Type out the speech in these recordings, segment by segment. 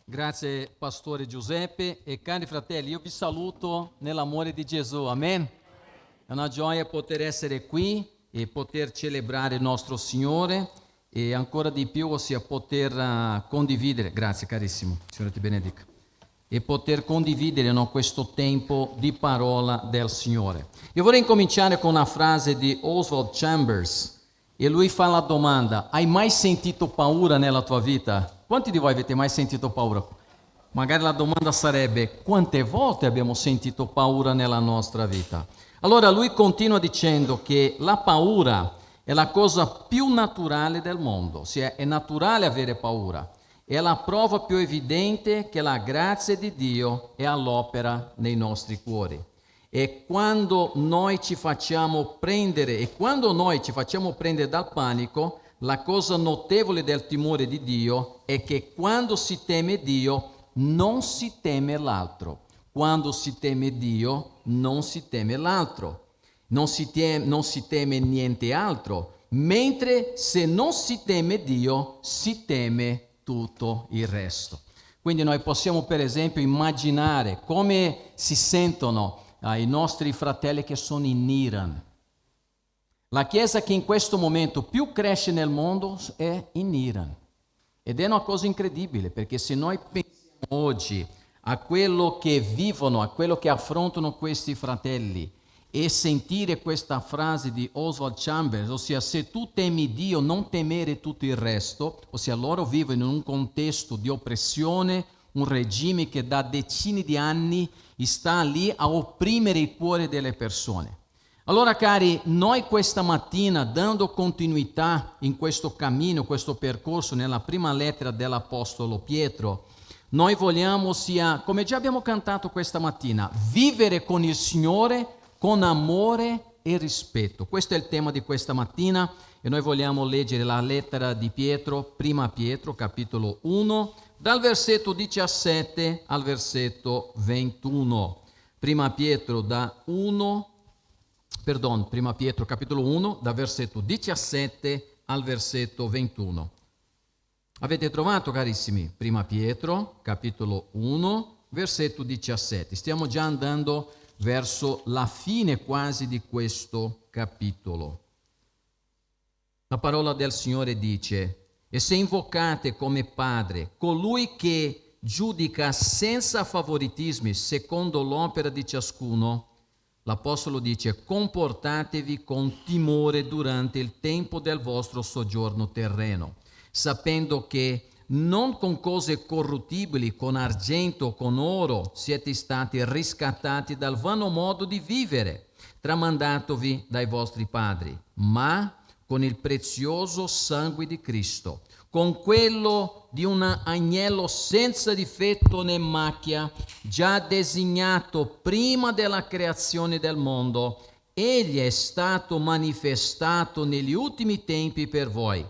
Grazie Pastore Giuseppe e cari fratelli, io vi saluto nell'amore di Gesù, amen? È una gioia poter essere qui e poter celebrare il nostro Signore e ancora di più, ossia poter condividere, grazie carissimo, Signore ti benedica, e poter condividere questo tempo di parola del Signore. Io vorrei incominciare con una frase di Oswald Chambers e lui fa la domanda: hai mai sentito paura nella tua vita? Quanti di voi avete mai sentito paura? Magari la domanda sarebbe: quante volte abbiamo sentito paura nella nostra vita? Allora lui continua dicendo che la paura è la cosa più naturale del mondo, ossia è naturale avere paura, è la prova più evidente che la grazia di Dio è all'opera nei nostri cuori. E quando noi ci facciamo prendere dal panico, la cosa notevole del timore di Dio è che quando si teme Dio non si teme l'altro. Quando si teme Dio non si teme l'altro. Non si teme niente altro. Mentre se non si teme Dio, si teme tutto il resto. Quindi noi possiamo per esempio immaginare come si sentono i nostri fratelli che sono in Iran. La chiesa che in questo momento più cresce nel mondo è in Iran. Ed è una cosa incredibile, perché se noi pensiamo oggi a quello che vivono, a quello che affrontano questi fratelli, e sentire questa frase di Oswald Chambers, ossia se tu temi Dio non temere tutto il resto, ossia loro vivono in un contesto di oppressione, un regime che da decine di anni sta lì a opprimere il cuore delle persone. Allora cari, noi questa mattina, dando continuità in questo cammino, questo percorso nella prima lettera dell'Apostolo Pietro, noi vogliamo sia, come già abbiamo cantato questa mattina, vivere con il Signore con amore e rispetto. Questo è il tema di questa mattina e noi vogliamo leggere la lettera di Pietro, prima Pietro, capitolo 1, dal versetto 17 al versetto 21. Prima Pietro capitolo 1, dal versetto 17 al versetto 21. Avete trovato, carissimi? Prima Pietro, capitolo 1, versetto 17. Stiamo già andando verso la fine quasi di questo capitolo. La parola del Signore dice: e se invocate come Padre colui che giudica senza favoritismi secondo l'opera di ciascuno, l'Apostolo dice: comportatevi con timore durante il tempo del vostro soggiorno terreno, sapendo che non con cose corruttibili, con argento o con oro, siete stati riscattati dal vano modo di vivere, tramandatovi dai vostri padri, ma con il prezioso sangue di Cristo, con quello di un agnello senza difetto né macchia, già designato prima della creazione del mondo. Egli è stato manifestato negli ultimi tempi per voi.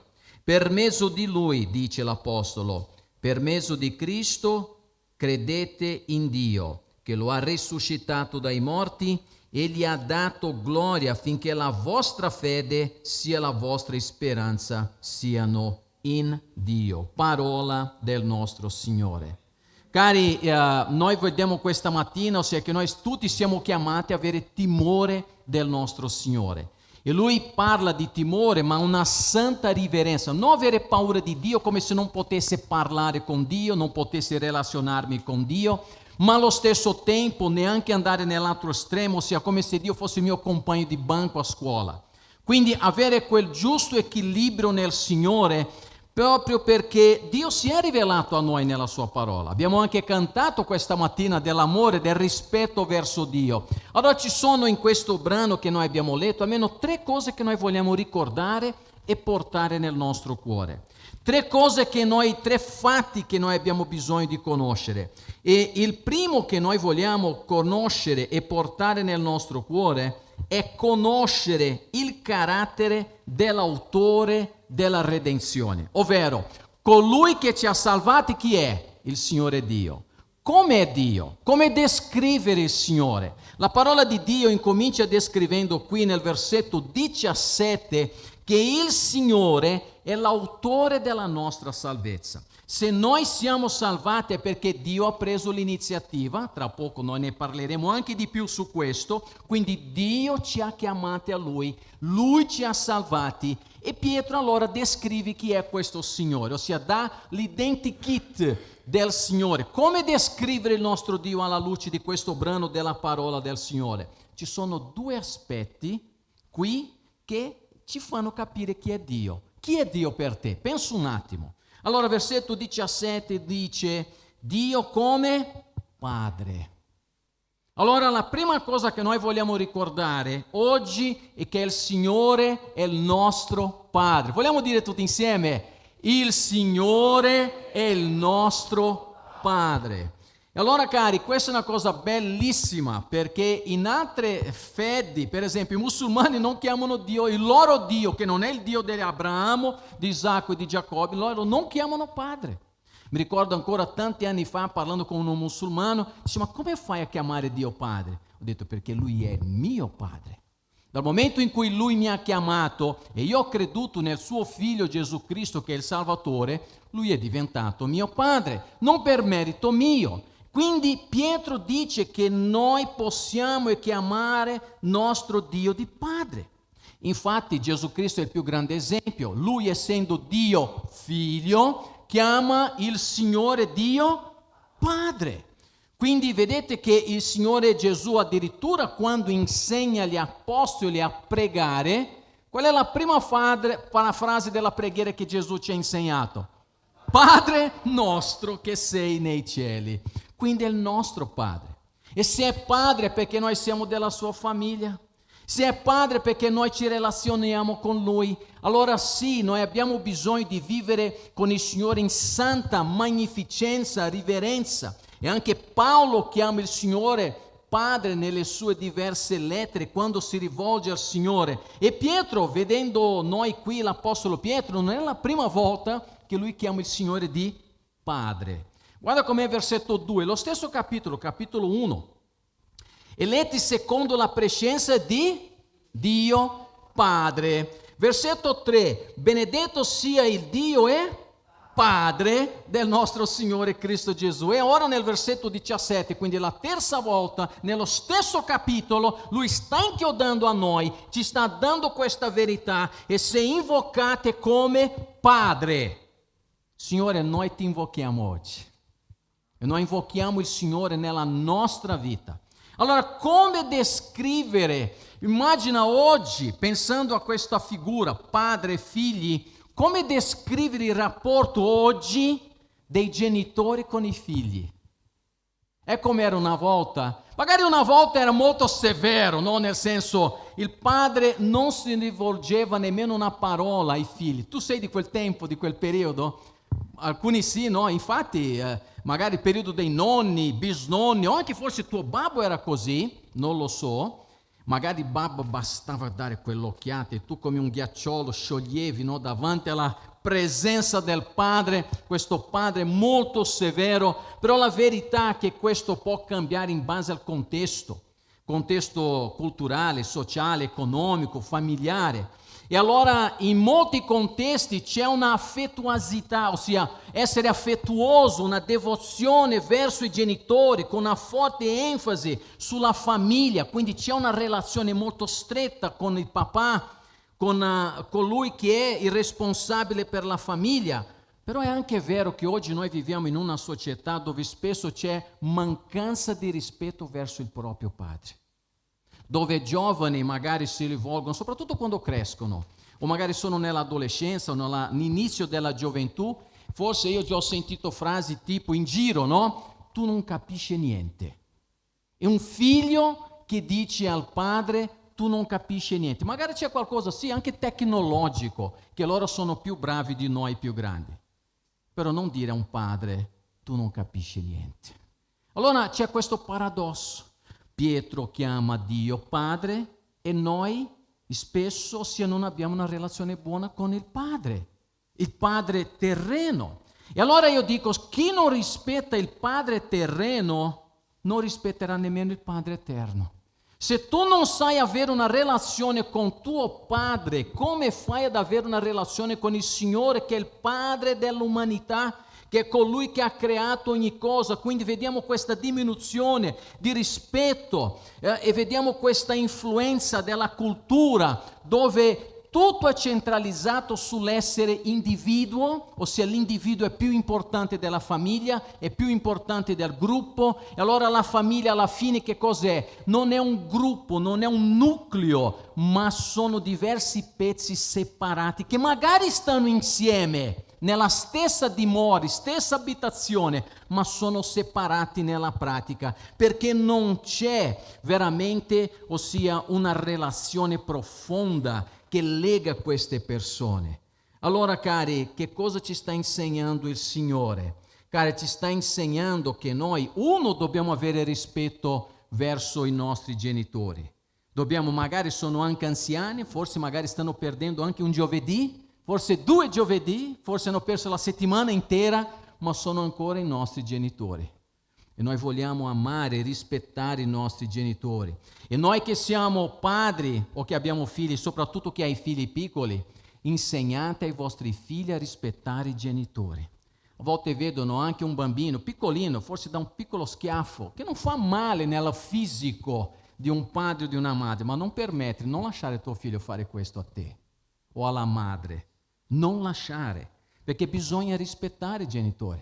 Per mezzo di Lui, dice l'Apostolo, per mezzo di Cristo credete in Dio, che lo ha risuscitato dai morti e gli ha dato gloria affinché la vostra fede sia la vostra speranza siano in Dio. Parola del nostro Signore. Cari, noi vediamo questa mattina, ossia che noi tutti siamo chiamati a avere timore del nostro Signore. E lui parla di timore, ma una santa riverenza, non avere paura di Dio come se non potesse parlare con Dio, non potesse relazionarmi con Dio, ma allo stesso tempo neanche andare nell'altro estremo, ossia come se Dio fosse il mio compagno di banco a scuola. Quindi avere quel giusto equilibrio nel Signore, proprio perché Dio si è rivelato a noi nella sua parola. Abbiamo anche cantato questa mattina dell'amore, del rispetto verso Dio. Allora ci sono in questo brano che noi abbiamo letto almeno 3 cose che noi vogliamo ricordare e portare nel nostro cuore. 3 fatti che noi abbiamo bisogno di conoscere. E il primo che noi vogliamo conoscere e portare nel nostro cuore è conoscere il carattere dell'autore della redenzione, ovvero colui che ci ha salvati. Chi è? Il Signore Dio. Come è Dio? Come descrivere il Signore? La parola di Dio incomincia descrivendo qui nel versetto 17 che il Signore è l'autore della nostra salvezza. Se noi siamo salvati è perché Dio ha preso l'iniziativa, tra poco noi ne parleremo anche di più su questo, quindi Dio ci ha chiamati a Lui ci ha salvati e Pietro allora descrive chi è questo Signore, ossia dà l'identikit del Signore. Come descrivere il nostro Dio alla luce di questo brano della parola del Signore? Ci sono due aspetti qui che ci fanno capire chi è Dio. Chi è Dio per te? Pensa un attimo. Allora, versetto 17 dice, Dio come Padre. Allora, la prima cosa che noi vogliamo ricordare oggi è che il Signore è il nostro Padre. Vogliamo dire tutti insieme, il Signore è il nostro Padre. E allora, cari, questa è una cosa bellissima, perché in altre fedi, per esempio, i musulmani non chiamano Dio, il loro Dio, che non è il Dio di Abramo, di Isacco e di Giacobbe, loro non chiamano Padre. Mi ricordo ancora tanti anni fa, parlando con un musulmano, dice, ma come fai a chiamare Dio Padre? Ho detto, perché Lui è il mio Padre. Dal momento in cui Lui mi ha chiamato e io ho creduto nel suo Figlio Gesù Cristo, che è il Salvatore, Lui è diventato mio Padre, non per merito mio. Quindi Pietro dice che noi possiamo chiamare nostro Dio di Padre. Infatti Gesù Cristo è il più grande esempio. Lui, essendo Dio Figlio, chiama il Signore Dio Padre. Quindi vedete che il Signore Gesù addirittura quando insegna agli apostoli a pregare, qual è la prima frase della preghiera che Gesù ci ha insegnato? Padre nostro che sei nei cieli. Quindi è il nostro Padre. E se è Padre è perché noi siamo della sua famiglia. Se è Padre perché noi ci relazioniamo con Lui. Allora sì, noi abbiamo bisogno di vivere con il Signore in santa magnificenza, riverenza. E anche Paolo chiama il Signore Padre nelle sue diverse lettere quando si rivolge al Signore. E Pietro, vedendo noi qui l'Apostolo Pietro, non è la prima volta che lui chiama il Signore di Padre. Guarda com'è versetto 2, lo stesso capitolo 1. Eletti secondo la prescienza di Dio Padre. Versetto 3, benedetto sia il Dio e Padre del nostro Signore Cristo Gesù. E ora nel versetto 17, quindi la terza volta, nello stesso capitolo, Lui sta inchiodando a noi, ci sta dando questa verità, e se invocate come Padre, Signore, noi ti invochiamo oggi. E noi invochiamo il Signore nella nostra vita. Allora, come descrivere? Immagina oggi, pensando a questa figura, padre e figli, come descrivere il rapporto oggi dei genitori con i figli? È come era una volta. Magari una volta era molto severo, no? Nel senso, il padre non si rivolgeva nemmeno una parola ai figli. Tu sei di quel tempo, di quel periodo? Alcuni sì, no? Infatti, magari il periodo dei nonni, bisnonni, o anche forse tuo babbo era così, non lo so. Magari babbo bastava dare quell'occhiata e tu come un ghiacciolo scioglievi, no? Davanti alla presenza del padre, questo padre molto severo, però la verità è che questo può cambiare in base al contesto culturale, sociale, economico, familiare. E allora in molti contesti c'è una affettuosità, ossia essere affettuoso, una devozione verso i genitori con una forte enfasi sulla famiglia, quindi c'è una relazione molto stretta con il papà, con colui che è il responsabile per la famiglia. Però è anche vero che oggi noi viviamo in una società dove spesso c'è mancanza di rispetto verso il proprio padre, dove giovani magari si rivolgono, soprattutto quando crescono, o magari sono nell'adolescenza o nell'inizio della gioventù, forse io già ho sentito frasi tipo in giro, no? Tu non capisci niente. È un figlio che dice al padre, tu non capisci niente. Magari c'è qualcosa, sì, anche tecnologico, che loro sono più bravi di noi più grandi. Però non dire a un padre, tu non capisci niente. Allora c'è questo paradosso. Pietro chiama Dio Padre e noi spesso non abbiamo una relazione buona con il Padre terreno. E allora io dico, chi non rispetta il Padre terreno non rispetterà nemmeno il Padre eterno. Se tu non sai avere una relazione con tuo Padre, come fai ad avere una relazione con il Signore che è il Padre dell'umanità, che che è colui che ha creato ogni cosa. Quindi vediamo questa diminuzione di rispetto e vediamo questa influenza della cultura dove tutto è centralizzato sull'essere individuo, ossia l'individuo è più importante della famiglia, è più importante del gruppo, e allora la famiglia alla fine che cos'è? Non è un gruppo, non è un nucleo, ma sono diversi pezzi separati che magari stanno insieme nella stessa dimora, stessa abitazione, ma sono separati nella pratica, perché non c'è veramente, ossia una relazione profonda che lega queste persone. Allora, cari, che cosa ci sta insegnando il Signore? Cari, ci sta insegnando che noi, uno, dobbiamo avere rispetto verso i nostri genitori. Dobbiamo, magari sono anche anziani, forse magari stanno perdendo anche un giovedì, forse 2 giovedì, forse hanno perso la settimana intera, ma sono ancora i nostri genitori. E noi vogliamo amare e rispettare i nostri genitori. E noi che siamo padri o che abbiamo figli, soprattutto che hai figli piccoli, insegnate ai vostri figli a rispettare i genitori. A volte vedono anche un bambino piccolino, forse da un piccolo schiaffo, che non fa male nel fisico di un padre o di una madre, ma non permettere, non lasciare tuo figlio fare questo a te o alla madre. Non lasciare, perché bisogna rispettare i genitori.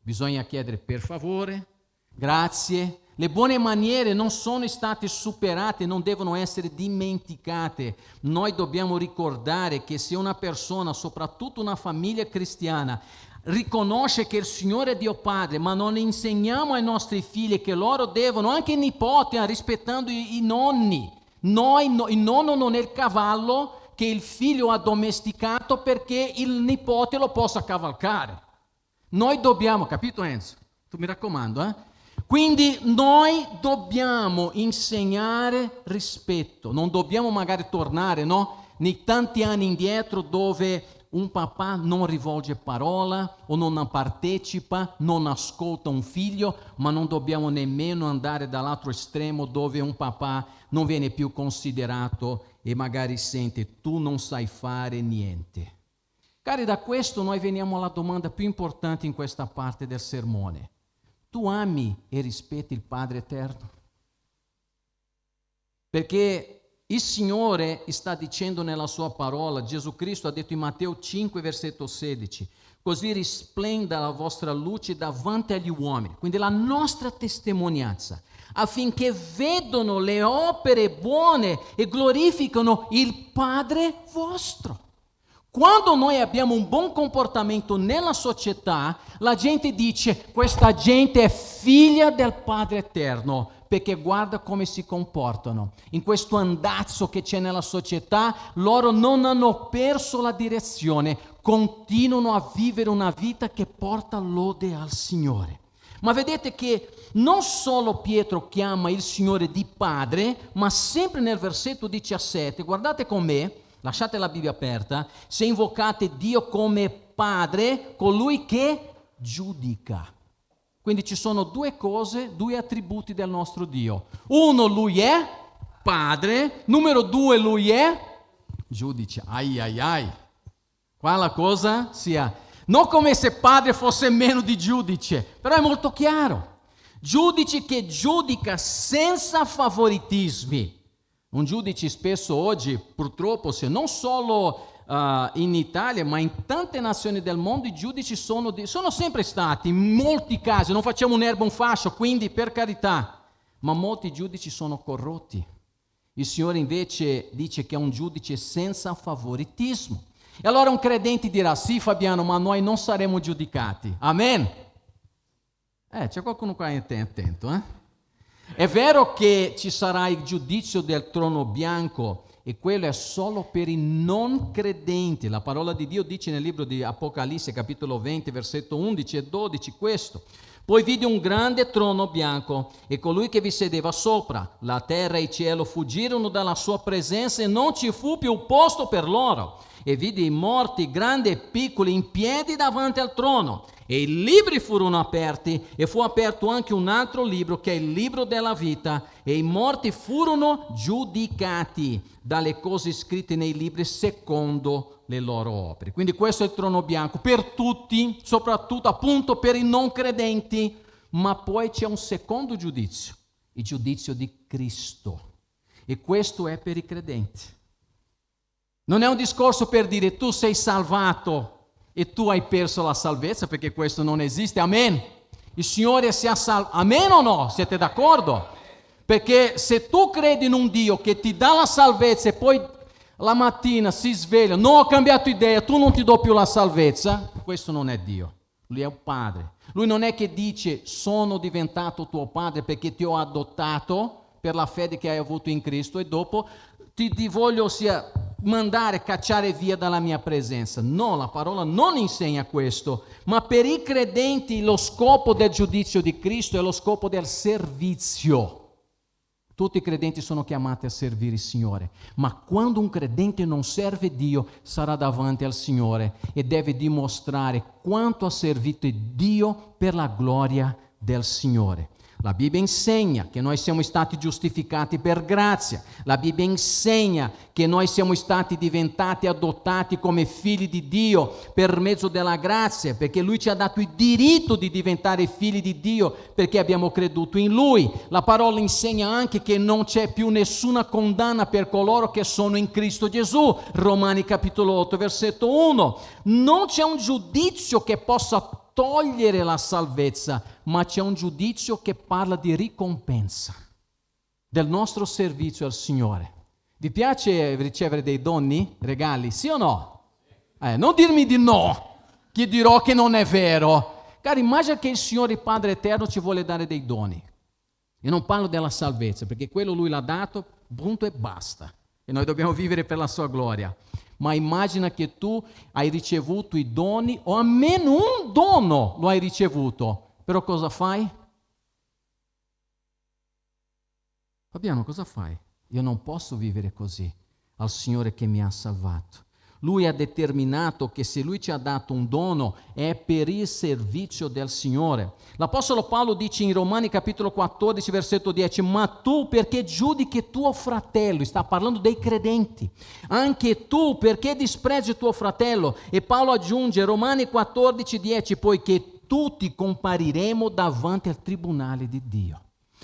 Bisogna chiedere per favore, grazie. Le buone maniere non sono state superate, non devono essere dimenticate. Noi dobbiamo ricordare che se una persona, soprattutto una famiglia cristiana, riconosce che il Signore è Dio Padre, ma non insegniamo ai nostri figli che loro devono, anche i nipoti, rispettando i nonni. Il nonno non è il cavallo che il figlio ha domesticato perché il nipote lo possa cavalcare. Noi dobbiamo, capito Enzo? Tu mi raccomando, Quindi noi dobbiamo insegnare rispetto, non dobbiamo magari tornare, no? Nei tanti anni indietro dove un papà non rivolge parola o non partecipa, non ascolta un figlio, ma non dobbiamo nemmeno andare dall'altro estremo dove un papà non viene più considerato e magari sente tu non sai fare niente. Cari, da questo noi veniamo alla domanda più importante in questa parte del sermone. Tu ami e rispetti il Padre Eterno? Perché il Signore sta dicendo nella sua parola, Gesù Cristo ha detto in Matteo 5, versetto 16, così risplenda la vostra luce davanti agli uomini, quindi la nostra testimonianza, affinché vedano le opere buone e glorificano il Padre vostro. Quando noi abbiamo un buon comportamento nella società, la gente dice, questa gente è figlia del Padre Eterno, perché guarda come si comportano. In questo andazzo che c'è nella società, loro non hanno perso la direzione, continuano a vivere una vita che porta lode al Signore. Ma vedete che non solo Pietro chiama il Signore di Padre, ma sempre nel versetto 17, guardate con me, lasciate la Bibbia aperta, se invocate Dio come Padre, colui che giudica. Quindi ci sono 2 cose, 2 attributi del nostro Dio. 1, Lui è Padre. Numero 2, Lui è giudice. Ai. Qua la cosa sia, non come se Padre fosse meno di giudice, però è molto chiaro. Giudice che giudica senza favoritismi. Un giudice spesso oggi, purtroppo, se non solo in Italia, ma in tante nazioni del mondo, i giudici sono sempre stati, in molti casi, non facciamo un'erba un fascio, quindi per carità, ma molti giudici sono corrotti. Il Signore invece dice che è un giudice senza favoritismo. E allora un credente dirà, sì Fabiano, ma noi non saremo giudicati. Amen? C'è qualcuno qua attento, È vero che ci sarà il giudizio del trono bianco e quello è solo per i non credenti. La parola di Dio dice nel libro di Apocalisse, capitolo 20, versetto 11 e 12, questo. Poi vidi un grande trono bianco e colui che vi sedeva sopra. La terra e il cielo fuggirono dalla sua presenza e non ci fu più posto per loro. e vide i morti, grandi e piccoli, in piedi davanti al trono. E i libri furono aperti, e fu aperto anche un altro libro, che è il libro della vita, e i morti furono giudicati dalle cose scritte nei libri secondo le loro opere. Quindi questo è il trono bianco per tutti, soprattutto appunto per i non credenti, ma poi c'è un secondo giudizio, il giudizio di Cristo, e questo è per i credenti. Non è un discorso per dire tu sei salvato e tu hai perso la salvezza, perché questo non esiste, amen. Il Signore sia salvato, amen o no? Siete d'accordo? Perché se tu credi in un Dio che ti dà la salvezza e poi la mattina si sveglia, non ho cambiato idea, tu non ti do più la salvezza, questo non è Dio, Lui è un padre. Lui non è che dice sono diventato tuo padre perché ti ho adottato per la fede che hai avuto in Cristo e dopo ti voglio mandare, cacciare via dalla mia presenza. No, la parola non insegna questo, ma per i credenti lo scopo del giudizio di Cristo è lo scopo del servizio. Tutti i credenti sono chiamati a servire il Signore, ma quando un credente non serve Dio sarà davanti al Signore e deve dimostrare quanto ha servito Dio per la gloria del Signore. La Bibbia insegna che noi siamo stati giustificati per grazia. La Bibbia insegna che noi siamo stati diventati adottati come figli di Dio per mezzo della grazia, perché Lui ci ha dato il diritto di diventare figli di Dio perché abbiamo creduto in Lui. La parola insegna anche che non c'è più nessuna condanna per coloro che sono in Cristo Gesù. Romani capitolo 8, versetto 1. Non c'è un giudizio che possa togliere la salvezza, ma c'è un giudizio che parla di ricompensa del nostro servizio al Signore. Vi piace ricevere dei doni, regali, sì o no? Non dirmi di no, che dirò che non è vero. Cari, immagina che il Signore Padre Eterno ci vuole dare dei doni. Io non parlo della salvezza, perché quello Lui l'ha dato, punto e basta. E noi dobbiamo vivere per la sua gloria. Ma immagina che tu hai ricevuto i doni, o almeno un dono lo hai ricevuto, però cosa fai? Fabiano, cosa fai? Io non posso vivere così al Signore che mi ha salvato. Lui ha determinato che se Lui ci ha dato un dono è per il servizio del Signore. L'Apostolo Paolo dice in Romani capitolo 14 versetto 10: ma tu perché giudichi tuo fratello? Sta parlando dei credenti. Anche tu perché disprezzi tuo fratello? E Paolo aggiunge Romani 14 10: poiché tutti compariremo davanti al tribunale di Dio.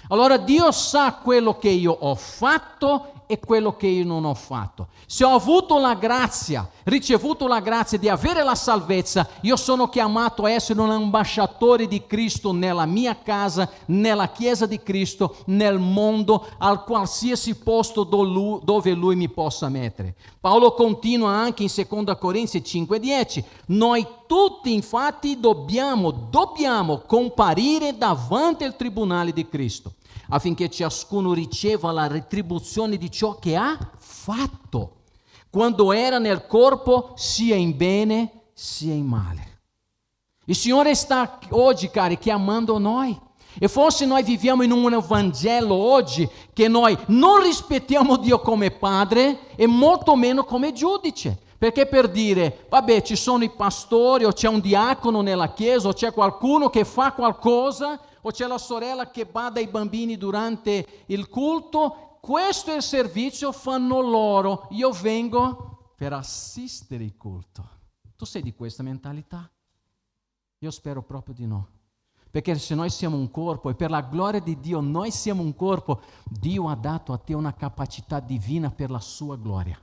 Allora Dio sa quello che io ho fatto e quello che io non ho fatto. Se ho avuto la grazia, ricevuto la grazia di avere la salvezza, io sono chiamato a essere un ambasciatore di Cristo nella mia casa, nella Chiesa di Cristo, nel mondo, al qualsiasi posto dove Lui mi possa mettere. Paolo continua anche in 2 Corinzi 5:10: noi tutti infatti dobbiamo comparire davanti al tribunale di Cristo, affinché ciascuno riceva la retribuzione di ciò che ha fatto, quando era nel corpo, sia in bene sia in male. Il Signore sta oggi, cari, chiamando noi. E forse noi viviamo in un Vangelo oggi che noi non rispettiamo Dio come Padre e molto meno come giudice. Perché per dire, vabbè, ci sono i pastori, o c'è un diacono nella chiesa, o c'è qualcuno che fa qualcosa, o c'è la sorella che bada ai bambini durante il culto, questo è il servizio, fanno loro. Io vengo per assistere il culto. Tu sei di questa mentalità? Io spero proprio di no. Perché se noi siamo un corpo, e per la gloria di Dio noi siamo un corpo, Dio ha dato a te una capacità divina per la sua gloria.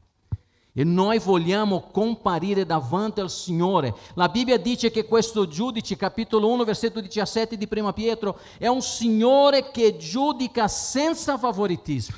E noi vogliamo comparire davanti al Signore. La Bibbia dice che questo giudice, capitolo 1, versetto 17 di Prima Pietro, è un Signore che giudica senza favoritismi.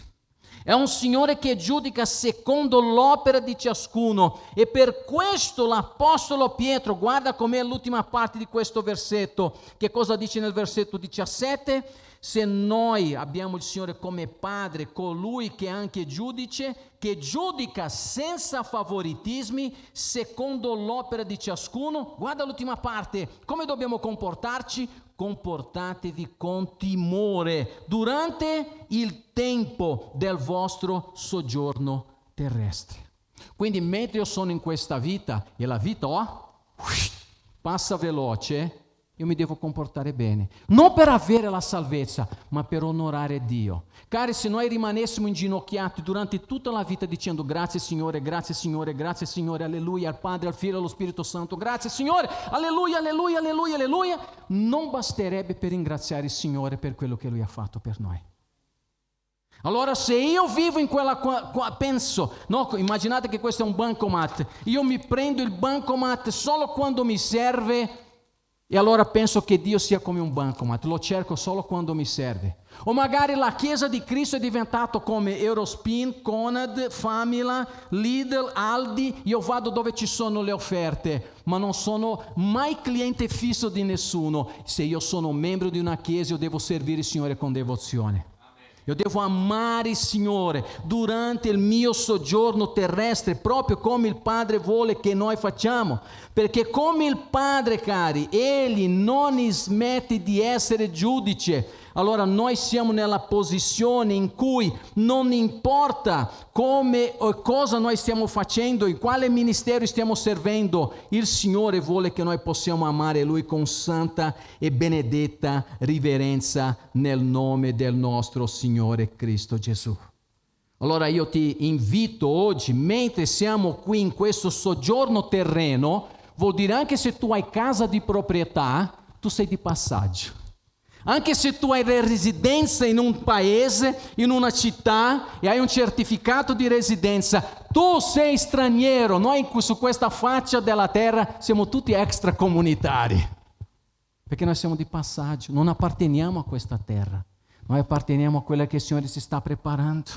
È un Signore che giudica secondo l'opera di ciascuno. E per questo l'Apostolo Pietro, guarda com'è l'ultima parte di questo versetto. Che cosa dice nel versetto 17? Se noi abbiamo il Signore come Padre, colui che è anche giudice, che giudica senza favoritismi, secondo l'opera di ciascuno, guarda l'ultima parte, come dobbiamo comportarci? Comportatevi con timore durante il tempo del vostro soggiorno terrestre. Quindi mentre io sono in questa vita, e la vita passa veloce, io mi devo comportare bene, non per avere la salvezza, ma per onorare Dio. Cari, se noi rimanessimo inginocchiati durante tutta la vita dicendo grazie Signore, alleluia al Padre, al Figlio e allo Spirito Santo, grazie Signore, alleluia, alleluia, alleluia, alleluia, non basterebbe per ringraziare il Signore per quello che Lui ha fatto per noi. Allora se io vivo in quella, penso, no, immaginate che questo è un bancomat, io mi prendo il bancomat solo quando mi serve, e allora penso che Dio sia come un bancomat, lo cerco solo quando mi serve. O magari la Chiesa di Cristo è diventato come Eurospin, Conad, Famila, Lidl, Aldi, io vado dove ci sono le offerte, ma non sono mai cliente fisso di nessuno. Se io sono membro di una Chiesa, io devo servire il Signore con devozione. Io devo amare il Signore durante il mio soggiorno terrestre, proprio come il Padre vuole che noi facciamo, perché come il Padre, cari, Egli non smette di essere giudice. Allora noi siamo nella posizione in cui non importa come o cosa noi stiamo facendo, in quale ministero stiamo servendo, il Signore vuole che noi possiamo amare Lui con santa e benedetta riverenza nel nome del nostro Signore Cristo Gesù. Allora io ti invito oggi, mentre siamo qui in questo soggiorno terreno, vuol dire anche se tu hai casa di proprietà, tu sei di passaggio. Anche se tu hai residenza in un paese, in una città e hai un certificato di residenza, tu sei straniero. Noi su questa faccia della terra siamo tutti extracomunitari, perché noi siamo di passaggio, non apparteniamo a questa terra, noi apparteniamo a quella che il Signore si sta preparando.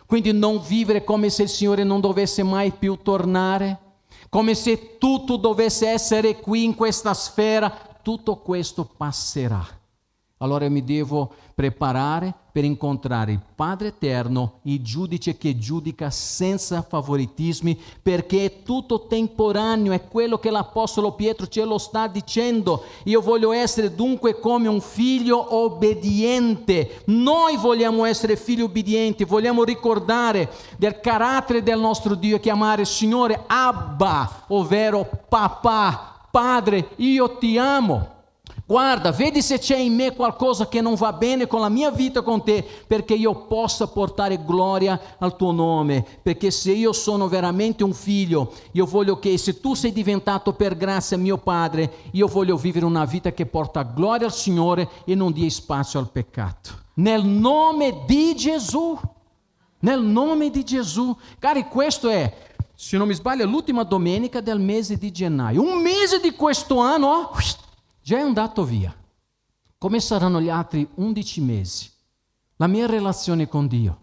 Quindi non vivere come se il Signore non dovesse mai più tornare, come se tutto dovesse essere qui in questa sfera. Tutto questo passerà. Allora io mi devo preparare per incontrare il Padre Eterno, il giudice che giudica senza favoritismi, perché è tutto temporaneo, è quello che l'Apostolo Pietro ce lo sta dicendo. Io voglio essere dunque come un figlio obbediente. Noi vogliamo essere figli obbedienti, vogliamo ricordare del carattere del nostro Dio e chiamare il Signore Abba, ovvero papà, Padre, io ti amo. Guarda, vedi se c'è in me qualcosa che non va bene con la mia vita con te, perché io possa portare gloria al tuo nome, perché se io sono veramente un figlio, io voglio che se tu sei diventato per grazia mio Padre, io voglio vivere una vita che porta gloria al Signore e non dia spazio al peccato. Nel nome di Gesù, nel nome di Gesù. Cari, questo è, se non mi sbaglio, l'ultima domenica del mese di gennaio. Un mese di questo anno, già è andato via. Come saranno gli altri 11 mesi? La mia relazione con Dio.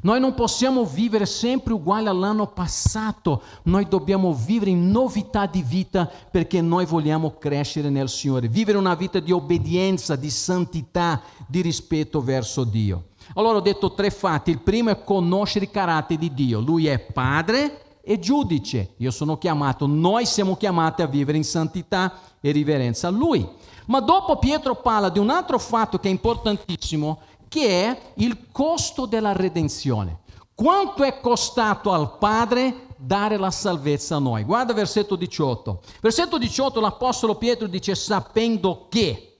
Noi non possiamo vivere sempre uguale all'anno passato. Noi dobbiamo vivere in novità di vita perché noi vogliamo crescere nel Signore. Vivere una vita di obbedienza, di santità, di rispetto verso Dio. Allora ho detto 3 fatti. Il primo è conoscere i caratteri di Dio. Lui è Padre e giudice. Noi siamo chiamati a vivere in santità e riverenza a Lui. Ma dopo Pietro parla di un altro fatto che è importantissimo, che è il costo della redenzione. Quanto è costato al Padre dare la salvezza a noi? Guarda versetto 18. Versetto 18 l'Apostolo Pietro dice: sapendo che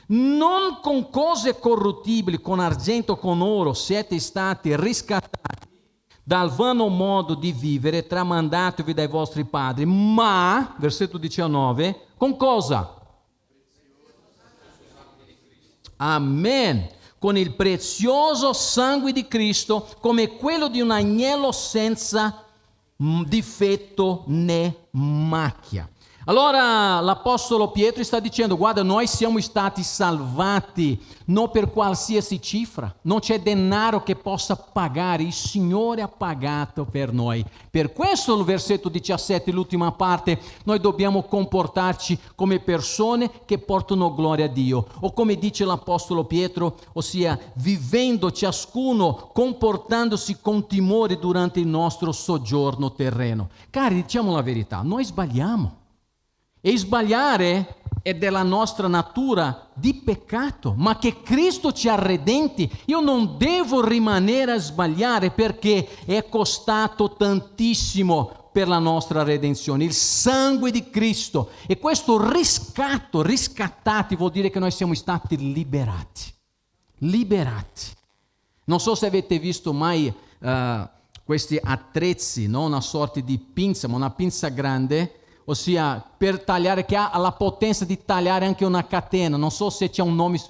non con cose corruttibili, con argento, con oro, siete stati riscattati dal vano modo di vivere tramandatevi dai vostri padri, ma, versetto 19, con cosa? Amen. Con il prezioso sangue di Cristo, come quello di un agnello senza difetto né macchia. Allora l'Apostolo Pietro sta dicendo: guarda, noi siamo stati salvati non per qualsiasi cifra, non c'è denaro che possa pagare, il Signore ha pagato per noi. Per questo il versetto 17, l'ultima parte, noi dobbiamo comportarci come persone che portano gloria a Dio, o come dice l'Apostolo Pietro, ossia vivendo ciascuno, comportandosi con timore durante il nostro soggiorno terreno. Cari, diciamo la verità, noi sbagliamo. E sbagliare è della nostra natura di peccato, ma che Cristo ci ha redenti. Io non devo rimanere a sbagliare perché è costato tantissimo per la nostra redenzione, il sangue di Cristo. E questo riscattati vuol dire che noi siamo stati liberati. Non so se avete visto mai questi attrezzi, no? Una sorta di pinza, ma una pinza grande, ossia per tagliare, che ha la potenza di tagliare anche una catena. Non so se c'è un nome.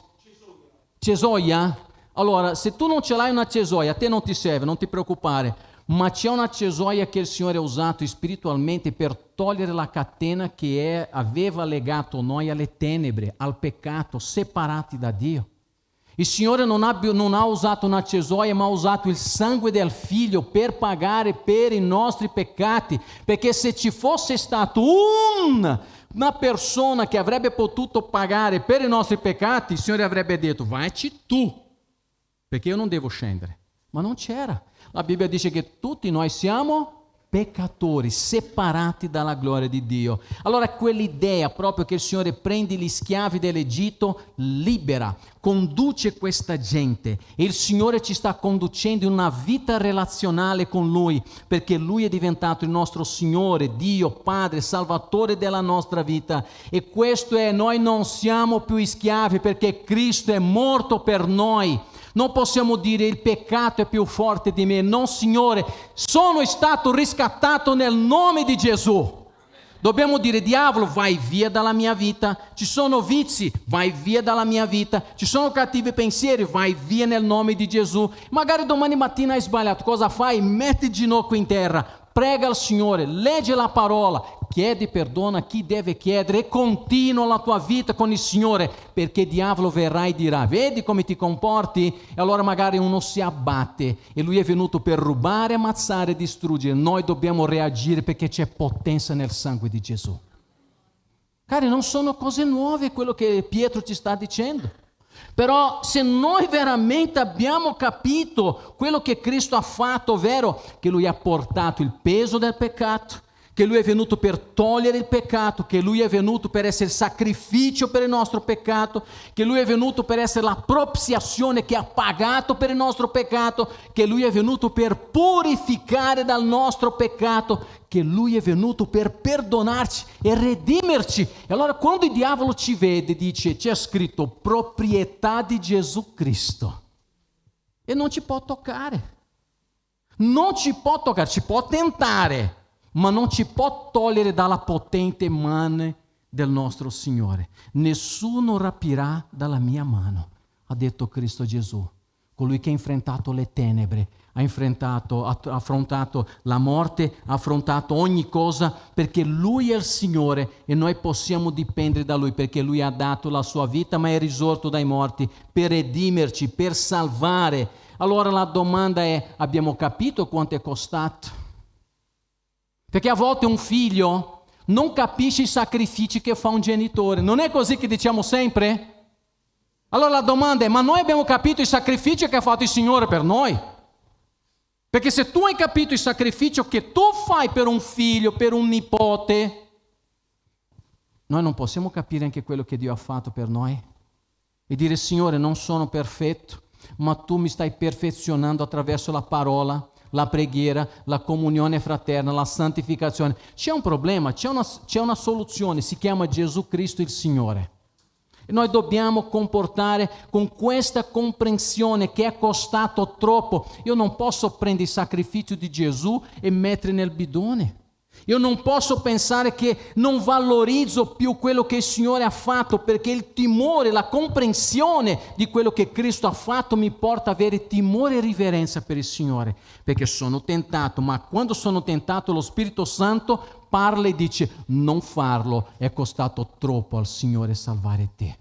Cesoia? Allora, se tu non ce l'hai una cesoia, a te non ti serve, non ti preoccupare, ma c'è una cesoia che il Signore ha usato spiritualmente per togliere la catena che aveva legato noi alle tenebre, al peccato, separati da Dio. Il Signore non ha usato una cesoia, ma ha usato il sangue del Figlio per pagare per i nostri peccati, perché se ci fosse stato una persona che avrebbe potuto pagare per i nostri peccati, il Signore avrebbe detto: vai-ci tu, perché io non devo scendere. Ma non c'era. La Bibbia dice che tutti noi siamo peccatori, separati dalla gloria di Dio. Allora quell'idea proprio che il Signore prende gli schiavi dell'Egitto, libera, conduce questa gente, e il Signore ci sta conducendo in una vita relazionale con Lui, perché Lui è diventato il nostro Signore, Dio, Padre, Salvatore della nostra vita. E questo è: noi non siamo più schiavi perché Cristo è morto per noi. Non possiamo dire il peccato è più forte di me. No, Signore, sono stato riscattato nel nome di Gesù. Dobbiamo dire: diavolo, vai via dalla mia vita. Ci sono vizi, vai via dalla mia vita. Ci sono cattivi pensieri, vai via nel nome di Gesù. Magari domani mattina hai sbagliato, cosa fai? Metti il ginocchio in terra, prega al Signore, legge la parola, chiedi perdono a chi deve chiedere e continua la tua vita con il Signore, perché il diavolo verrà e dirà: vedi come ti comporti? E allora magari uno si abbatte, e lui è venuto per rubare, ammazzare e distruggere. Noi dobbiamo reagire perché c'è potenza nel sangue di Gesù. Cari, non sono cose nuove quello che Pietro ci sta dicendo. Però se noi veramente abbiamo capito quello che Cristo ha fatto, ovvero che Lui ha portato il peso del peccato, che Lui è venuto per togliere il peccato, che Lui è venuto per essere sacrificio per il nostro peccato, che Lui è venuto per essere la propiziazione che ha pagato per il nostro peccato, che Lui è venuto per purificare dal nostro peccato, che Lui è venuto per perdonarci e redimerci. E allora quando il diavolo ci vede, dice: c'è scritto proprietà di Gesù Cristo, e non ci può toccare. Non ci può toccare, ci può tentare, ma non ci può togliere dalla potente mano del nostro Signore. Nessuno rapirà dalla mia mano, ha detto Cristo Gesù, colui che ha enfrentato le tenebre, ha affrontato la morte, ha affrontato ogni cosa, perché Lui è il Signore e noi possiamo dipendere da Lui, perché Lui ha dato la sua vita, ma è risorto dai morti per redimerci, per salvare. Allora la domanda è: abbiamo capito quanto è costato? Perché a volte un figlio non capisce i sacrifici che fa un genitore. Non è così che diciamo sempre? Allora la domanda è: ma noi abbiamo capito i sacrifici che ha fatto il Signore per noi? Perché se tu hai capito il sacrificio che tu fai per un figlio, per un nipote, noi non possiamo capire anche quello che Dio ha fatto per noi? E dire: Signore, non sono perfetto, ma tu mi stai perfezionando attraverso la parola, la preghiera, la comunione fraterna, la santificazione. C'è un problema, c'è una soluzione, si chiama Gesù Cristo il Signore. E noi dobbiamo comportare con questa comprensione che è costato troppo. Io non posso prendere il sacrificio di Gesù e mettere nel bidone. Io non posso pensare che non valorizzo più quello che il Signore ha fatto, perché il timore, la comprensione di quello che Cristo ha fatto mi porta ad avere timore e riverenza per il Signore, perché sono tentato, ma quando sono tentato lo Spirito Santo parla e dice: non farlo, è costato troppo al Signore salvare te.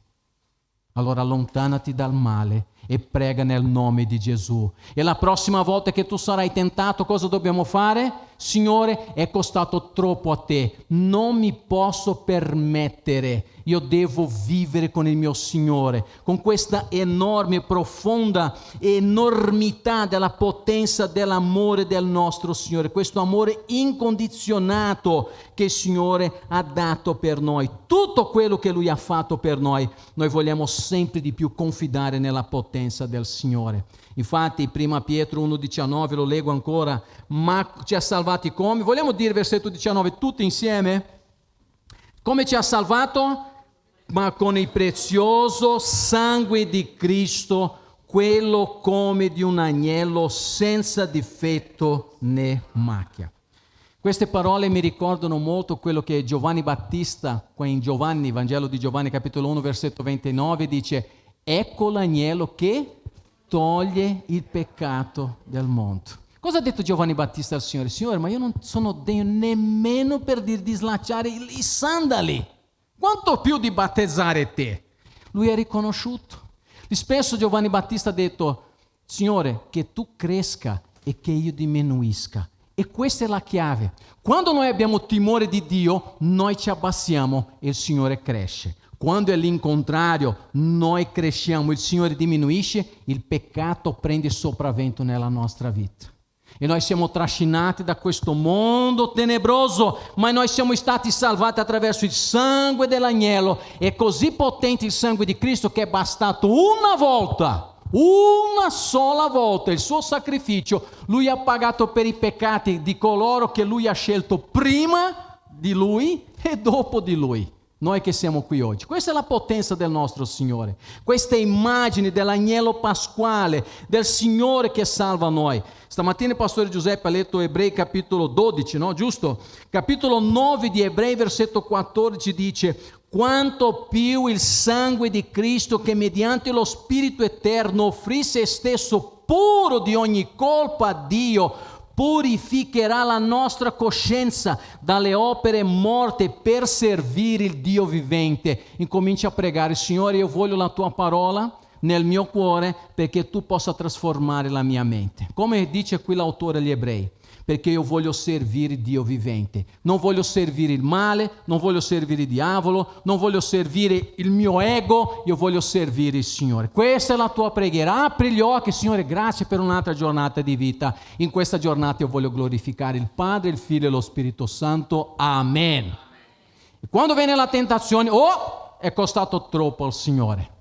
Allora allontanati dal male e prega nel nome di Gesù. E la prossima volta che tu sarai tentato, cosa dobbiamo fare? Signore, è costato troppo a te, non mi posso permettere io devo vivere con il mio Signore, con questa enorme, profonda enormità della potenza dell'amore del nostro Signore, questo amore incondizionato che il Signore ha dato per noi. Tutto quello che Lui ha fatto per noi vogliamo sempre di più confidare nella potenza del Signore. Infatti, 1 Pietro 1,19, lo leggo ancora, ma ci ha salvati come? Vogliamo dire versetto 19 tutti insieme? Come ci ha salvato? Ma con il prezioso sangue di Cristo, quello come di un agnello senza difetto né macchia. Queste parole mi ricordano molto quello che Giovanni Battista, in Giovanni, Vangelo di Giovanni, capitolo 1, versetto 29, dice: ecco l'agnello che toglie il peccato del mondo. Cosa ha detto Giovanni Battista al Signore? Signore, ma io non sono degno nemmeno per di slacciare i sandali, quanto più di battezzare te. Lui è riconosciuto. Spesso Giovanni Battista ha detto: Signore, che tu cresca e che io diminuisca. E questa è la chiave. Quando noi abbiamo timore di Dio, noi ci abbassiamo e il Signore cresce. Quando è l'incontrario, noi cresciamo, il Signore diminuisce, il peccato prende sopravvento nella nostra vita. E noi siamo trascinati da questo mondo tenebroso, ma noi siamo stati salvati attraverso il sangue dell'agnello. È così potente il sangue di Cristo che è bastato una sola volta il suo sacrificio. Lui ha pagato per i peccati di coloro che Lui ha scelto prima di Lui e dopo di Lui. Noi che siamo qui oggi. Questa è la potenza del nostro Signore. Questa immagine dell'agnello pasquale, del Signore che salva noi. Stamattina il pastore Giuseppe ha letto Ebrei capitolo 12, no? Giusto? Capitolo 9 di Ebrei, versetto 14 dice: quanto più il sangue di Cristo, che mediante lo Spirito eterno offrì se stesso puro di ogni colpa a Dio, purificherà la nostra coscienza dalle opere morte per servire il Dio vivente. Incomincia a pregare: Signore, io voglio la tua parola nel mio cuore perché tu possa trasformare la mia mente. Come dice qui l'autore agli Ebrei, perché io voglio servire il Dio vivente. Non voglio servire il male, non voglio servire il diavolo, non voglio servire il mio ego, io voglio servire il Signore. Questa è la tua preghiera. Apri gli occhi, Signore, grazie per un'altra giornata di vita. In questa giornata io voglio glorificare il Padre, il Figlio e lo Spirito Santo. Amen. E quando viene la tentazione, è costato troppo al Signore.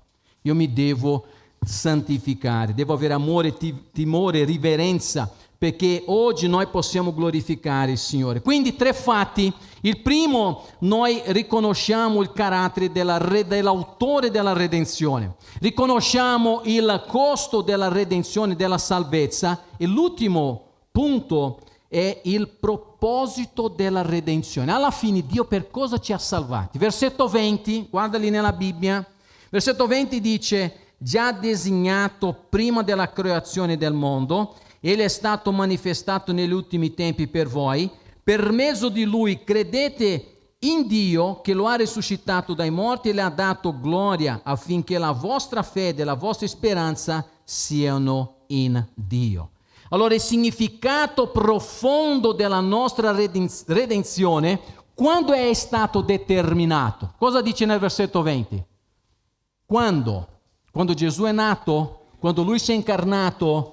Io mi devo santificare, devo avere amore, timore, riverenza, perché oggi noi possiamo glorificare il Signore. Quindi 3 fatti. Il primo, noi riconosciamo il carattere dell'autore della redenzione, riconosciamo il costo della redenzione, della salvezza, e l'ultimo punto è il proposito della redenzione. Alla fine Dio per cosa ci ha salvati? Versetto 20, guarda lì nella Bibbia, versetto 20 dice: già designato prima della creazione del mondo, Egli è stato manifestato negli ultimi tempi per voi. Per mezzo di Lui credete in Dio che lo ha risuscitato dai morti e le ha dato gloria, affinché la vostra fede e la vostra speranza siano in Dio. Allora il significato profondo della nostra redenzione, quando è stato determinato? Cosa dice nel versetto 20? Quando? Quando Gesù è nato? Quando Lui si è incarnato?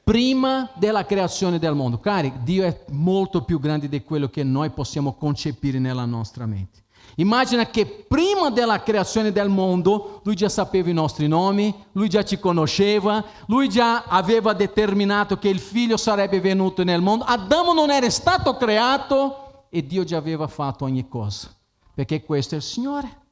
Prima della creazione del mondo. Cari, Dio è molto più grande di quello che noi possiamo concepire nella nostra mente. Immagina che prima della creazione del mondo Lui già sapeva i nostri nomi, Lui già ci conosceva, Lui già aveva determinato che il Figlio sarebbe venuto nel mondo. Adamo non era stato creato e Dio già aveva fatto ogni cosa, perché questo è il Signore.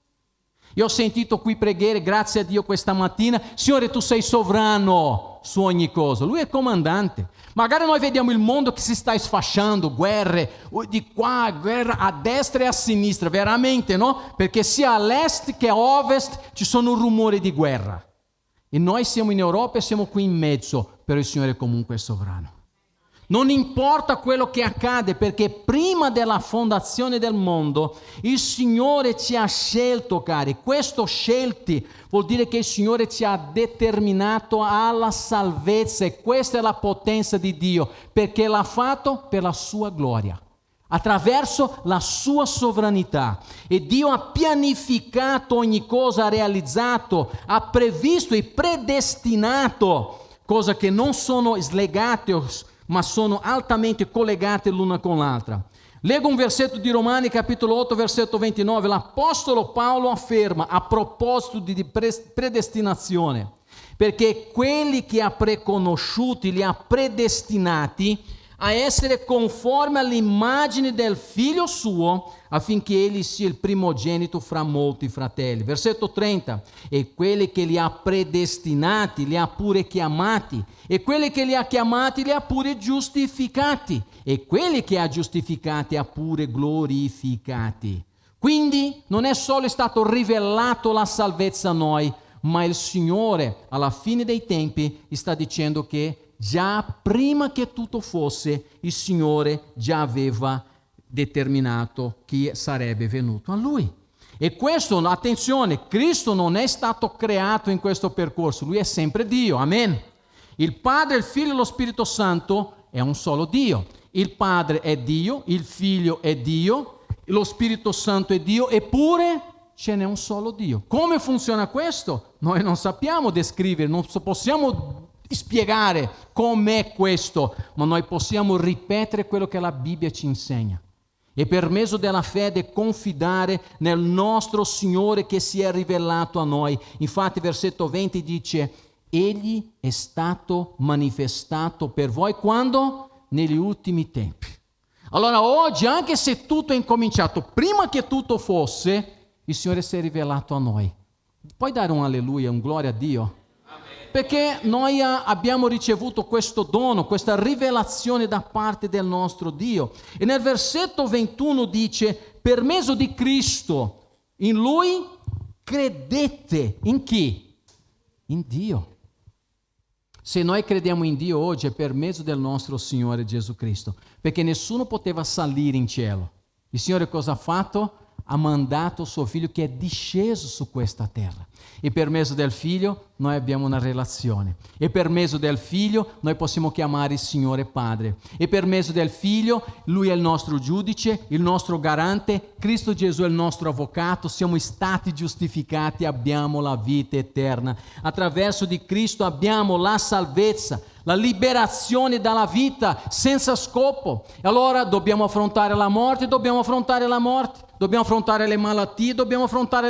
Io ho sentito qui preghiere, grazie a Dio questa mattina: Signore, tu sei sovrano su ogni cosa. Lui è comandante. Magari noi vediamo il mondo che si sta sfasciando, guerre di qua, guerra a destra e a sinistra, veramente, no? Perché sia all'est che a ovest ci sono rumori di guerra. E noi siamo in Europa e siamo qui in mezzo, però il Signore comunque è sovrano. Non importa quello che accade, perché prima della fondazione del mondo il Signore ci ha scelto, cari. Questo scelti vuol dire che il Signore ci ha determinato alla salvezza, e questa è la potenza di Dio, perché l'ha fatto per la sua gloria. attraverso la sua sovranità. E Dio ha pianificato ogni cosa, ha realizzato, ha previsto e predestinato cose che non sono slegate, ma sono altamente collegate l'una con l'altra. Leggo un versetto di Romani, capitolo 8, versetto 29. L'Apostolo Paolo afferma a proposito di predestinazione, perché quelli che ha preconosciuti li ha predestinati a essere conforme all'immagine del figlio suo, affinché egli sia il primogenito fra molti fratelli. Versetto 30. E quelli che li ha predestinati li ha pure chiamati, e quelli che li ha chiamati li ha pure giustificati, e quelli che ha giustificati ha pure glorificati. Quindi non è solo stato rivelato la salvezza a noi, ma il Signore alla fine dei tempi sta dicendo che già prima che tutto fosse, il Signore già aveva determinato chi sarebbe venuto a Lui. E questo, attenzione, Cristo non è stato creato in questo percorso, Lui è sempre Dio, amen. Il Padre, il Figlio e lo Spirito Santo è un solo Dio. Il Padre è Dio, il Figlio è Dio, lo Spirito Santo è Dio, eppure ce n'è un solo Dio. Come funziona questo? Noi non sappiamo descrivere, non possiamo spiegare com'è questo, ma noi possiamo ripetere quello che la Bibbia ci insegna. E per mezzo della fede confidare nel nostro Signore che si è rivelato a noi. Infatti versetto 20 dice: Egli è stato manifestato per voi quando? Negli ultimi tempi. Allora oggi, anche se tutto è incominciato, prima che tutto fosse, il Signore si è rivelato a noi. Puoi dare un alleluia, un gloria a Dio? Perché noi abbiamo ricevuto questo dono, questa rivelazione da parte del nostro Dio. E nel versetto 21 dice: per mezzo di Cristo, in Lui credete. In chi? In Dio. Se noi crediamo in Dio oggi è per mezzo del nostro Signore Gesù Cristo, perché nessuno poteva salire in cielo. Il Signore cosa ha fatto? Ha mandato suo figlio che è disceso su questa terra. E per mezzo del figlio noi abbiamo una relazione. E per mezzo del figlio noi possiamo chiamare il Signore Padre. E per mezzo del figlio Lui è il nostro giudice, il nostro garante. Cristo Gesù è il nostro avvocato. Siamo stati giustificati, abbiamo la vita eterna. Attraverso di Cristo abbiamo la salvezza, la liberazione dalla vita senza scopo. E allora dobbiamo affrontare la morte, dobbiamo affrontare le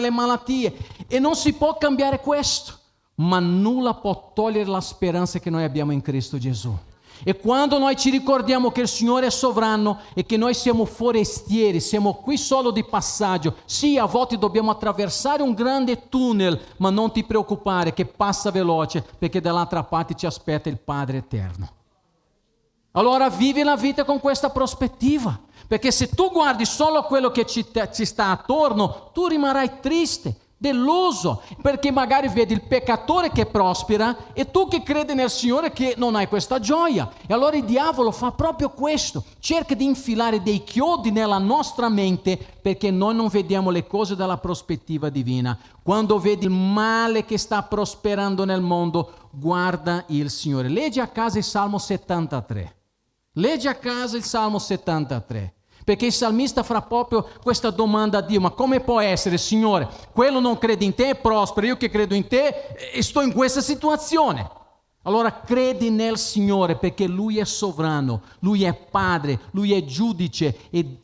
malattie, e non si può cambiare questo, ma nulla può togliere la speranza che noi abbiamo in Cristo Gesù. E quando noi ci ricordiamo che il Signore è sovrano e che noi siamo forestieri, siamo qui solo di passaggio, sì, a volte dobbiamo attraversare un grande tunnel, ma non ti preoccupare che passa veloce, perché dall'altra parte ci aspetta il Padre eterno. Allora vivi la vita con questa prospettiva, perché se tu guardi solo quello che ci sta attorno, tu rimarrai triste, deluso, perché magari vedi il peccatore che prospera e tu che credi nel Signore che non hai questa gioia. E allora il diavolo fa proprio questo, cerca di infilare dei chiodi nella nostra mente perché noi non vediamo le cose dalla prospettiva divina. Quando vedi il male che sta prosperando nel mondo, guarda il Signore. Leggi a casa il Salmo 73. Leggi a casa il Salmo 73. Perché il salmista fa proprio questa domanda a Dio: ma come può essere, Signore? Quello non crede in te e prospera, io che credo in te e sto in questa situazione. Allora credi nel Signore, perché Lui è sovrano, Lui è Padre, Lui è giudice e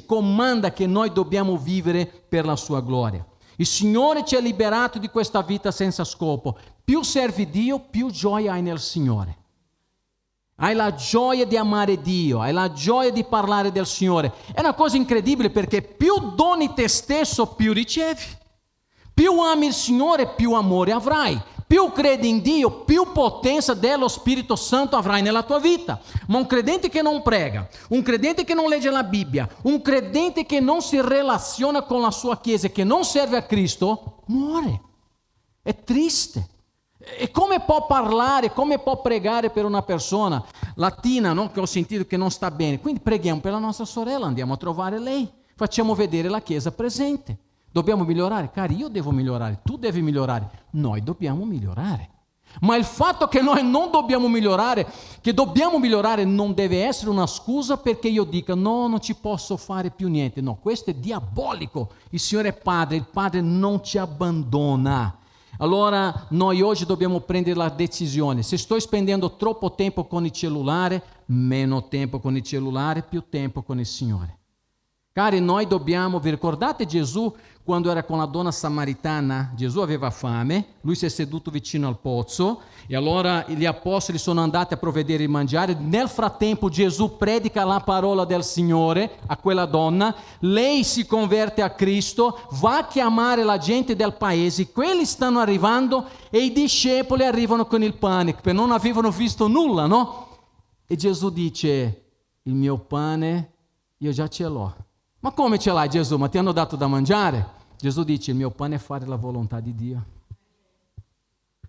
comanda che noi dobbiamo vivere per la sua gloria. Il Signore ci ha liberato di questa vita senza scopo. Più servi Dio, più gioia hai nel Signore. Hai la gioia di amare Dio, hai la gioia di parlare del Signore. È una cosa incredibile, perché più doni te stesso, più ricevi. Più ami il Signore, più amore avrai. Più credi in Dio, più potenza dello Spirito Santo avrai nella tua vita. Ma un credente che non prega, un credente che non legge la Bibbia, un credente che non si relaziona con la sua Chiesa, che non serve a Cristo, muore. È triste. E come può parlare, come può pregare per una persona latina, no? Che ho sentito che non sta bene? Quindi preghiamo per la nostra sorella, andiamo a trovare lei, facciamo vedere la Chiesa presente. Dobbiamo migliorare, cari, io devo migliorare, tu devi migliorare, noi dobbiamo migliorare. Ma il fatto che noi non dobbiamo migliorare, non deve essere una scusa perché io dica no, non ci posso fare più niente. No, questo è diabolico. Il Signore è Padre, il Padre non ci abbandona. Allora noi oggi dobbiamo prendere la decisione. Se sto spendendo troppo tempo con il cellulare, meno tempo con il cellulare, più tempo con il Signore. Cari, noi dobbiamo, vi ricordate Gesù quando era con la donna samaritana? Gesù aveva fame, lui si è seduto vicino al pozzo e allora gli apostoli sono andati a provvedere il mangiare. Nel frattempo Gesù predica la parola del Signore a quella donna, lei si converte a Cristo, va a chiamare la gente del paese, quelli stanno arrivando e i discepoli arrivano con il pane, perché non avevano visto nulla, no? E Gesù dice, il mio pane io già ce l'ho. Ma come ce l'hai Gesù? Ma ti hanno dato da mangiare? Gesù dice, il mio pane è fare la volontà di Dio.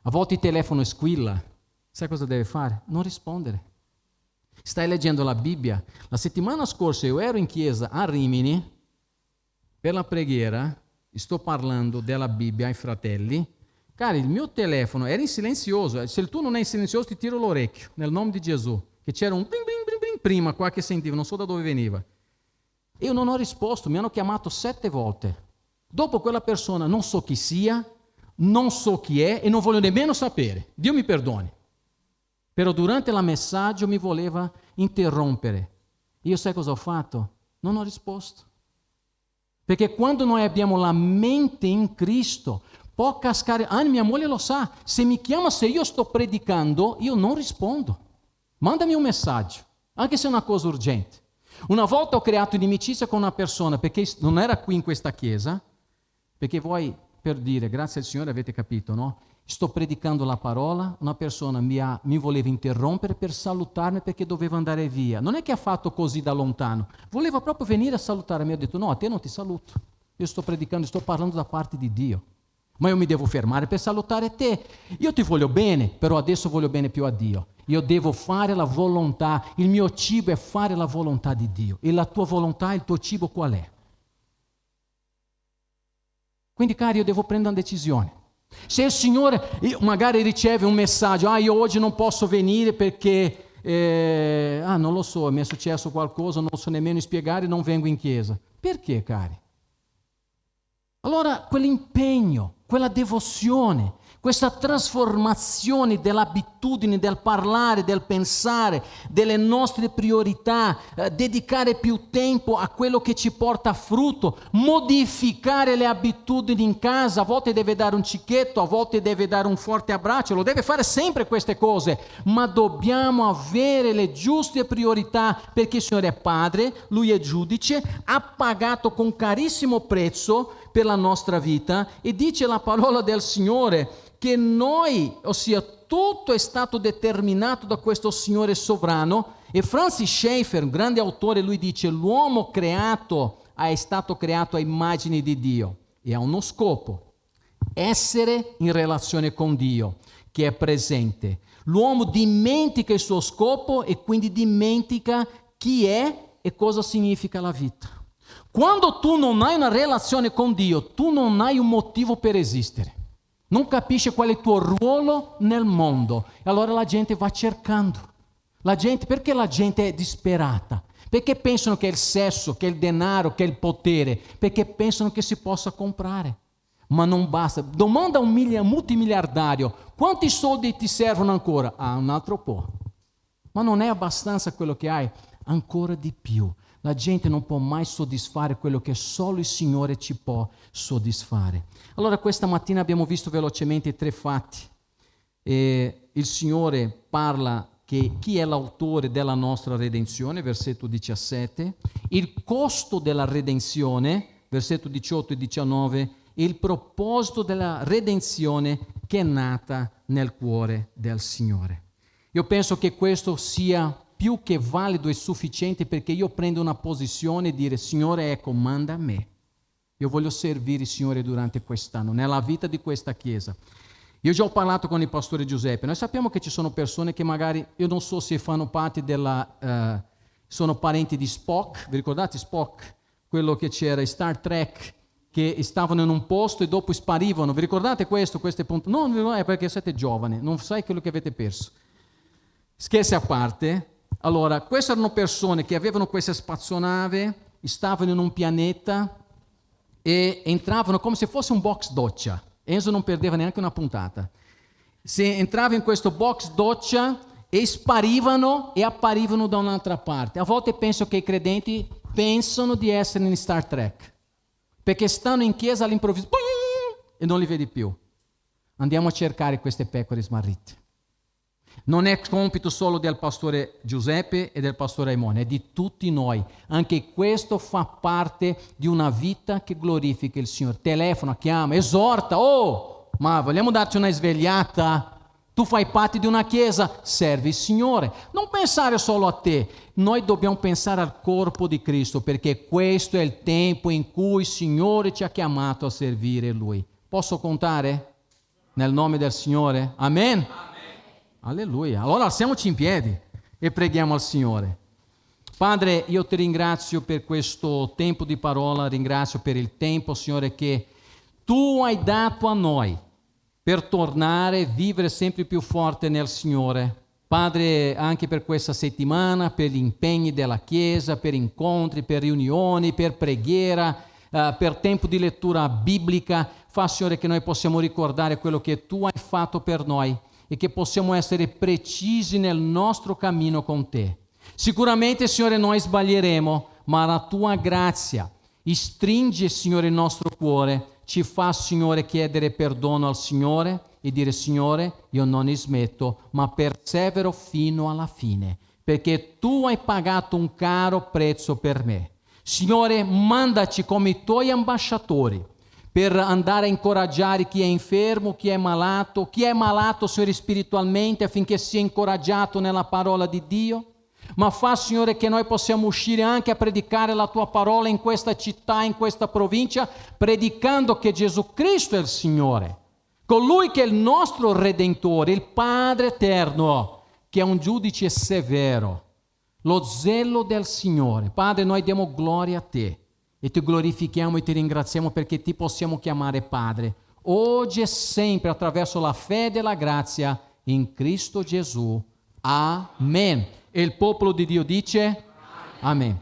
A volte il telefono squilla. Sai cosa deve fare? Non rispondere. Stai leggendo la Bibbia. La settimana scorsa io ero in chiesa a Rimini per la preghiera, sto parlando della Bibbia ai fratelli. Cari, il mio telefono era in silenzioso. Se tu non è in silenzioso ti tiro l'orecchio, nel nome di Gesù. Che c'era un bling bling bling bling prima qua che sentivo, non so da dove veniva. Io non ho risposto, mi hanno chiamato 7 volte. Dopo quella persona non so chi sia, non so chi è e non voglio nemmeno sapere. Dio mi perdoni. Però durante il messaggio mi voleva interrompere. Io sai cosa ho fatto? Non ho risposto. Perché quando noi abbiamo la mente in Cristo, può cascare. Mia moglie lo sa. Se mi chiama, se io sto predicando, io non rispondo. Mandami un messaggio, anche se è una cosa urgente. Una volta ho creato inimicizia con una persona perché non era qui in questa chiesa, perché voi, per dire, grazie al Signore avete capito, no? Sto predicando la parola, una persona mi voleva interrompere per salutarmi perché doveva andare via. Non è che ha fatto così da lontano, voleva proprio venire a salutarmi. Mi ha detto, no, a te non ti saluto, io sto predicando, sto parlando da parte di Dio. Ma io mi devo fermare per salutare te. Io ti voglio bene, però adesso voglio bene più a Dio. Io devo fare la volontà, il mio cibo è fare la volontà di Dio. E la tua volontà, il tuo cibo qual è? Quindi cari, io devo prendere una decisione. Se il Signore magari riceve un messaggio, io oggi non posso venire perché, non lo so, mi è successo qualcosa, non so nemmeno spiegare, non vengo in chiesa. Perché cari? Allora quell'impegno, quella devozione, questa trasformazione dell'abitudine del parlare, del pensare, delle nostre priorità, dedicare più tempo a quello che ci porta frutto, modificare le abitudini in casa, a volte deve dare un cicchetto, a volte deve dare un forte abbraccio, lo deve fare sempre queste cose, ma dobbiamo avere le giuste priorità perché il Signore è Padre, Lui è giudice, ha pagato con carissimo prezzo per la nostra vita e dice la parola del Signore che noi, ossia tutto è stato determinato da questo Signore sovrano. E Francis Schaeffer, un grande autore, lui dice l'uomo creato è stato creato a immagine di Dio e ha uno scopo, essere in relazione con Dio che è presente. L'uomo dimentica il suo scopo e quindi dimentica chi è e cosa significa la vita. Quando tu non hai una relazione con Dio, tu non hai un motivo per esistere. Non capisci qual è il tuo ruolo nel mondo. E allora la gente va cercando. Perché la gente è disperata? Perché pensano che è il sesso, che è il denaro, che è il potere? Perché pensano che si possa comprare. Ma non basta. Domanda a un multimiliardario, quanti soldi ti servono ancora? Un altro po'. Ma non è abbastanza quello che hai? Ancora di più. La gente non può mai soddisfare quello che solo il Signore ci può soddisfare. Allora questa mattina abbiamo visto velocemente 3 fatti. Il Signore parla che chi è l'autore della nostra redenzione, versetto 17, il costo della redenzione, versetto 18 e 19, e il proposito della redenzione che è nata nel cuore del Signore. Io penso che questo sia più che valido e sufficiente perché io prendo una posizione e dire Signore, manda a me. Io voglio servire il Signore durante quest'anno, nella vita di questa chiesa. Io già ho parlato con il pastore Giuseppe, noi sappiamo che ci sono persone che magari, io non so se fanno parte sono parenti di Spock, vi ricordate Spock? Quello che c'era in Star Trek, che stavano in un posto e dopo sparivano. Vi ricordate questo? Queste puntate? No, è perché siete giovani, non sai quello che avete perso. Scherzi a parte, allora, queste erano persone che avevano questa spazzonave, stavano in un pianeta e entravano come se fosse un box doccia. Enzo non perdeva neanche una puntata. Se entrava in questo box doccia e sparivano e apparivano da un'altra parte. A volte penso che i credenti pensano di essere in Star Trek, perché stanno in chiesa all'improvviso e non li vedi più. Andiamo a cercare queste pecore smarrite. Non è compito solo del pastore Giuseppe e del pastore Aimone, è di tutti noi. Anche questo fa parte di una vita che glorifica il Signore. Telefona, chiama, esorta. Oh, ma vogliamo darci una svegliata? Tu fai parte di una chiesa, servi il Signore. Non pensare solo a te, noi dobbiamo pensare al corpo di Cristo, perché questo è il tempo in cui il Signore ci ha chiamato a servire Lui. Posso contare? Nel nome del Signore? Amen? Amen. Alleluia. Allora alziamoci in piedi e preghiamo al Signore. Padre, io ti ringrazio per questo tempo di parola, ringrazio per il tempo, Signore, che Tu hai dato a noi per tornare a vivere sempre più forte nel Signore. Padre, anche per questa settimana, per gli impegni della Chiesa, per incontri, per riunioni, per preghiera, per tempo di lettura biblica, fa, Signore, che noi possiamo ricordare quello che Tu hai fatto per noi e che possiamo essere precisi nel nostro cammino con Te. Sicuramente, Signore, noi sbaglieremo, ma la Tua grazia stringe, Signore, il nostro cuore, ci fa, Signore, chiedere perdono al Signore e dire: Signore, io non ne smetto, ma persevero fino alla fine, perché Tu hai pagato un caro prezzo per me. Signore, mandaci come i Tuoi ambasciatori per andare a incoraggiare chi è infermo, chi è malato, Signore, spiritualmente, affinché sia incoraggiato nella parola di Dio. Ma fa, Signore, che noi possiamo uscire anche a predicare la Tua parola in questa città, in questa provincia, predicando che Gesù Cristo è il Signore, colui che è il nostro Redentore, il Padre eterno, che è un giudice severo, lo zelo del Signore. Padre, noi diamo gloria a Te e Ti glorifichiamo e Ti ringraziamo perché Ti possiamo chiamare Padre, oggi e sempre, attraverso la fede e la grazia in Cristo Gesù. Amen. E il popolo di Dio dice: Amen.